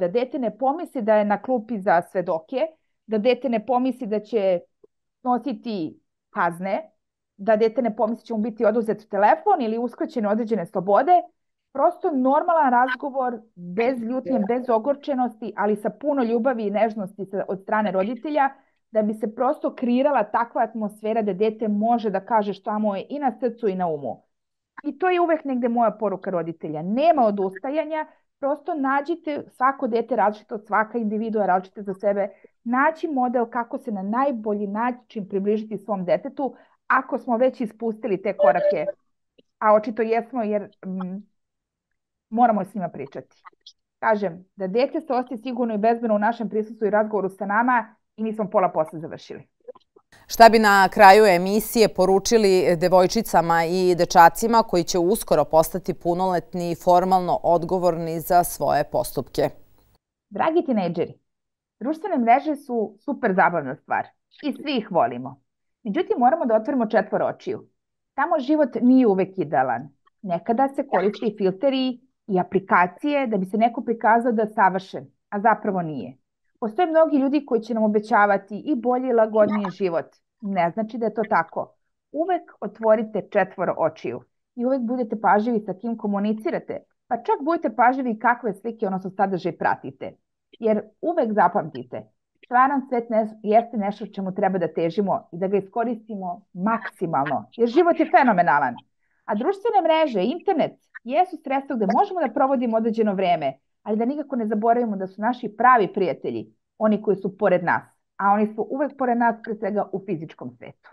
Da dete ne pomisli da je na klupi za svedoke, da dete ne pomisli da će nositi kazne, da dete ne pomisli da će mu biti oduzet telefon ili uskraćene određene slobode, prosto normalan razgovor, bez ljutnje, bez ogorčenosti, ali sa puno ljubavi i nežnosti od strane roditelja, da bi se prosto kreirala takva atmosfera da dete može da kaže šta mu je i na srcu i na umu. I to je uvek negde moja poruka roditelja. Nema odustajanja, prosto nađite, svako dete različito, svaka individua različita za sebe, naći model kako se na najbolji način približiti svom detetu, ako smo već ispustili te korake, a očito jesmo jer moramo s njima pričati. Kažem, da dete se osjeća sigurno i bezbedno u našem prisustvu i razgovoru sa nama i mi smo pola posla završili. Šta bi na kraju emisije poručili devojčicama i dečacima koji će uskoro postati punoletni i formalno odgovorni za svoje postupke? Dragi tinejdžeri, društvene mreže su super zabavna stvar i svi ih volimo. Međutim, moramo da otvorimo četvoro očiju. Tamo život nije uvek idealan. Nekada se koriste i filteri i aplikacije da bi se neko prikazao da je savršen, a zapravo nije. Postoje mnogi ljudi koji će nam obećavati i bolji i lagodniji život. Ne znači da je to tako. Uvek otvorite četvoro očiju i uvek budete pažljivi sa kim komunicirate, pa čak budete pažljivi kakve slike, odnosno sadržaj pratite. Jer uvek zapamtite, stvaran svet jeste nešto čemu treba da težimo i da ga iskoristimo maksimalno, jer život je fenomenalan. A društvene mreže, internet, jesu sredstva gde možemo da provodimo određeno vreme, ali da nikako ne zaboravimo da su naši pravi prijatelji oni koji su pored nas, a oni su uvek pored nas pre svega u fizičkom svetu.